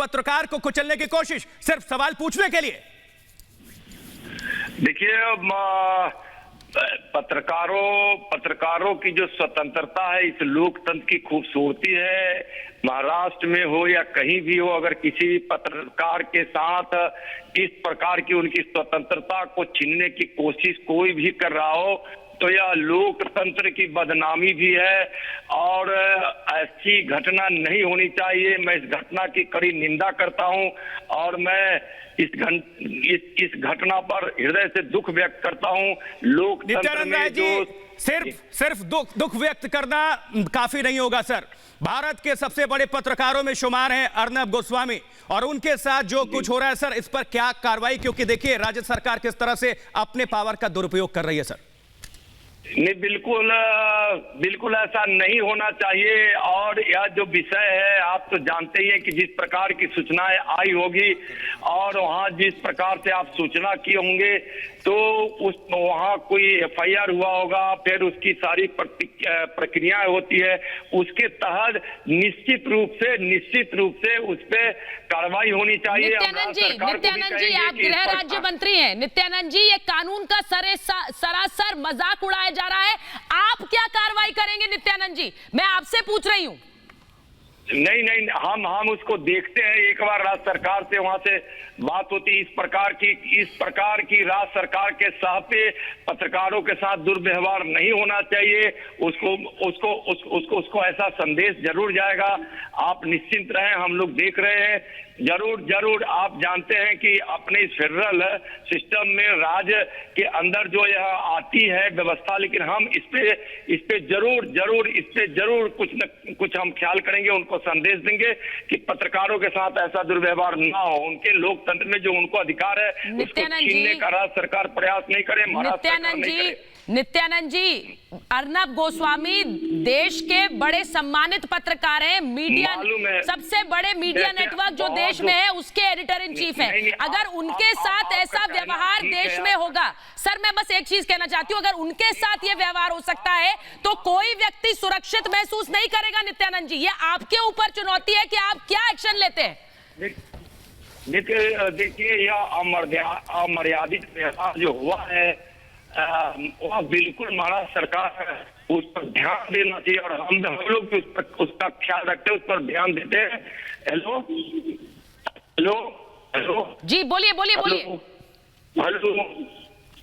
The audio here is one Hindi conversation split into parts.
पत्रकार को कुचलने की कोशिश सिर्फ सवाल पूछने के लिए। देखिए, पत्रकारों की जो स्वतंत्रता है, इस लोकतंत्र की खूबसूरती है। महाराष्ट्र में हो या कहीं भी हो, अगर किसी भी पत्रकार के साथ इस प्रकार की उनकी स्वतंत्रता को छीनने की कोशिश कोई भी कर रहा हो तो यह लोकतंत्र की बदनामी भी है और ऐसी घटना नहीं होनी चाहिए। मैं इस घटना की कड़ी निंदा करता हूं और मैं इस घटना पर हृदय से दुख व्यक्त करता हूं। लोकतंत्र में जो सिर्फ दुख व्यक्त करना काफी नहीं होगा सर। भारत के सबसे बड़े पत्रकारों में शुमार हैं अर्नब गोस्वामी, और उनके साथ जो कुछ हो रहा है सर, इस पर क्या कार्रवाई? क्योंकि देखिए राज्य सरकार किस तरह से अपने पावर का दुरुपयोग कर रही है सर। नहीं, बिल्कुल ऐसा नहीं होना चाहिए। और यह जो विषय है, आप तो जानते ही हैं कि जिस प्रकार की सूचनाएं आई होगी और वहां जिस प्रकार से आप सूचना किए होंगे तो वहां कोई एफआईआर हुआ होगा, फिर उसकी सारी प्रक्रियाएं होती है। उसके तहत निश्चित रूप से उस पर कार्रवाई होनी चाहिए। नित्यानंद जी, आप गृह राज्य मंत्री हैं। नित्यानंद जी, ये कानून का सरासर मजाक उड़ाया जा रहा है, आप क्या कार्रवाई करेंगे? नित्यानंद जी, मैं आपसे पूछ रही हूं। नहीं, हम उसको देखते हैं। एक बार राज्य सरकार से वहां से बात होती, इस प्रकार की राज्य सरकार के साथ पत्रकारों के साथ दुर्व्यवहार नहीं होना चाहिए। उसको ऐसा संदेश जरूर जाएगा। आप निश्चिंत रहें, हम लोग देख रहे हैं। जरूर आप जानते हैं कि अपने इस फेडरल सिस्टम में राज्य के अंदर जो यह आती है व्यवस्था, लेकिन हम इस पे जरूर कुछ हम ख्याल करेंगे, उनको संदेश देंगे कि पत्रकारों के साथ ऐसा दुर्व्यवहार ना हो। उनके लोकतंत्र में जो उनको अधिकार है उसको छीनने का राज्य सरकार प्रयास नहीं करे, महाराष्ट्र सरकार नहीं करे। नित्यानंद जी, अर्नब गोस्वामी देश के बड़े सम्मानित पत्रकार हैं, मीडिया सबसे बड़े मीडिया नेटवर्क जो देश में है उसके एडिटर इन चीफ हैं। अगर उनके साथ ऐसा व्यवहार देश में होगा, सर मैं बस एक चीज कहना चाहती हूँ, अगर उनके साथ ये व्यवहार हो सकता है तो कोई व्यक्ति सुरक्षित महसूस नहीं करेगा। नित्यानंद जी, ये आपके ऊपर चुनौती है कि आप क्या एक्शन लेते हैं। देखिए, यह अमर्यादित व्यवहार जो हुआ है वह बिल्कुल महाराष्ट्र सरकार उस पर ध्यान देना चाहिए और हम लोग भी उसका ख्याल रखते हैं, उस पर ध्यान देते हैं। हेलो जी, बोलिए।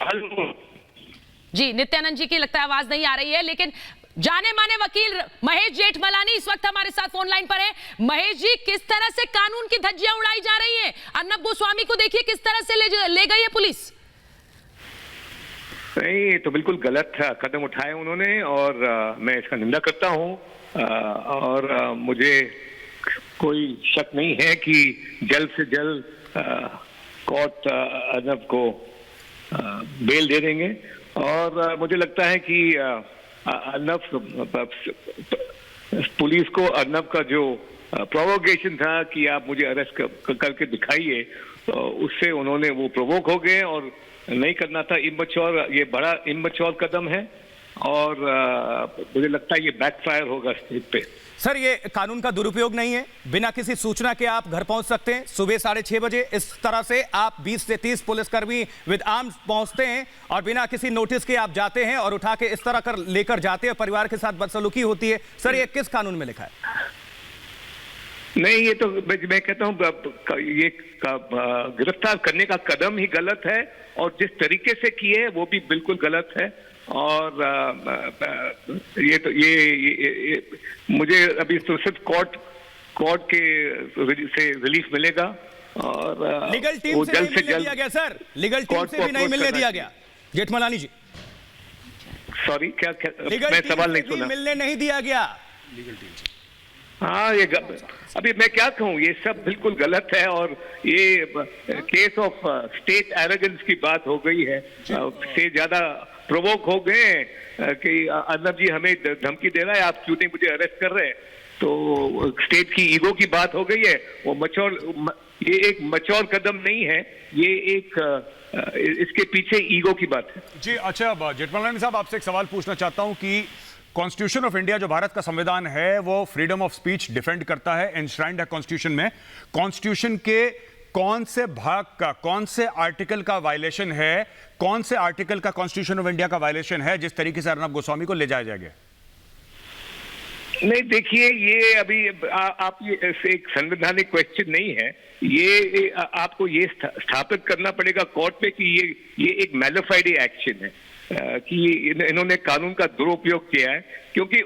हेलो जी, नित्यानंद जी की लगता है आवाज नहीं आ रही है, लेकिन जाने माने वकील महेश जेठमलानी इस वक्त हमारे साथ फोन लाइन पर है। महेश जी, किस तरह से कानून की धज्जियां उड़ाई जा रही हैं? अर्नब गोस्वामी को देखिए किस तरह से ले गई है पुलिस। नहीं, तो बिल्कुल गलत कदम उठाए उन्होंने और मैं इसका निंदा करता हूं और मुझे कोई शक नहीं है कि जल्द से जल्द कोर्ट अर्नब को बेल दे देंगे। और मुझे लगता है कि अर्नब पुलिस को अर्नब का जो प्रोवोकेशन था कि आप मुझे अरेस्ट करके दिखाइए, उससे उन्होंने वो प्रोवोक हो गए और नहीं करना था। इमैच्योर, ये बड़ा इमैच्योर कदम है और मुझे लगता है ये बैकफायर होगा स्टेट पे। सर, ये कानून का दुरुपयोग नहीं है? बिना किसी सूचना के आप घर पहुंच सकते हैं सुबह 6:30 बजे। इस तरह से आप 20 से 30 पुलिसकर्मी विद आर्म्स पहुंचते हैं और बिना किसी नोटिस के आप जाते हैं और उठा के इस तरह लेकर जाते हैं, परिवार के साथ बदसलूकी होती है। सर, ये किस कानून में लिखा है? नहीं, ये तो मैं कहता हूँ ये गिरफ्तार करने का कदम ही गलत है और जिस तरीके से किए वो भी बिल्कुल गलत है। और ये मुझे अभी तो सिर्फ कोर्ट के से रिलीफ मिलेगा और लीगल टीम से नहीं मिलने दिया गया सर, लीगल टीम से भी नहीं मिलने दिया गया जेठमलानी जी। सॉरी, क्या मैं सवाल नहीं सुना। मिलने नहीं दिया गया लीगल टीम से। हाँ, ये अभी मैं क्या कहूँ, ये सब बिल्कुल गलत है और ये केस ऑफ स्टेट एरोगेंस की बात हो गई है। से ज्यादा प्रोवोक हो गए कि अर्नब जी हमें धमकी दे रहा है, आप क्यों नहीं मुझे अरेस्ट कर रहे हैं। तो स्टेट की ईगो की बात हो गई है। वो ये एक मैच्योर कदम नहीं है, ये एक इसके पीछे ईगो की बात है। जी, अच्छा जेठमलानी साहब, आपसे एक सवाल पूछना चाहता हूं कि कॉन्स्टिट्यूशन ऑफ इंडिया जो भारत का संविधान है वो फ्रीडम ऑफ स्पीच डिफेंड करता है, एनश्राइंड है कॉन्स्टिट्यूशन में। कॉन्स्टिट्यूशन के कौन से भाग का, कौन से आर्टिकल का वायलेशन है, कौन से आर्टिकल का कॉन्स्टिट्यूशन ऑफ इंडिया का वायलेशन है जिस तरीके से अर्नब गोस्वामी को ले जाया जाएगा? नहीं, देखिए, ये अभी आप ये एक संवैधानिक क्वेश्चन नहीं है। ये आपको ये स्थापित करना पड़ेगा कोर्ट में कि ये एक मैलिफाइड एक्शन है, कि इन्होंने कानून का दुरुपयोग किया है, क्योंकि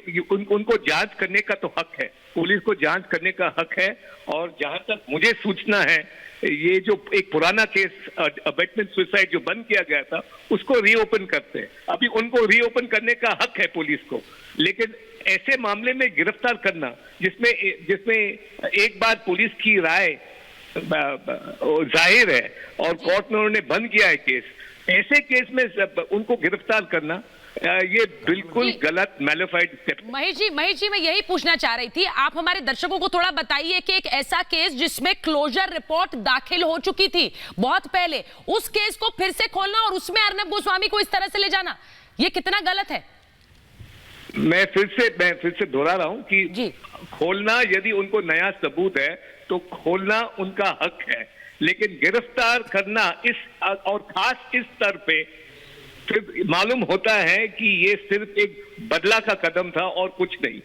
उनको जांच करने का तो हक है, पुलिस को जांच करने का हक है। और जहां तक मुझे सूचना है, ये जो एक पुराना केस अबेटमेंट सुसाइड जो बंद किया गया था, उसको रीओपन करते हैं। अभी उनको रीओपन करने का हक है पुलिस को, लेकिन ऐसे मामले में गिरफ्तार करना जिसमें एक बार पुलिस की राय जाहिर है और कोर्ट में उन्होंने बंद किया है केस, ऐसे केस में उनको गिरफ्तार करना ये बिल्कुल गलत मैलिफाइड स्टेप। महेश जी मैं यही पूछना चाह रही थी, आप हमारे दर्शकों को थोड़ा बताइए कि एक ऐसा केस जिसमें क्लोजर रिपोर्ट दाखिल हो चुकी थी बहुत पहले, उस केस को फिर से खोलना और उसमें अर्नब गोस्वामी को इस तरह से ले जाना, ये कितना गलत है? मैं फिर से दोहरा रहा हूं कि खोलना, यदि उनको नया सबूत है तो खोलना उनका हक है, लेकिन गिरफ्तार करना और खास इस स्तर पे फिर मालूम होता है कि ये सिर्फ एक बदला का कदम था और कुछ नहीं।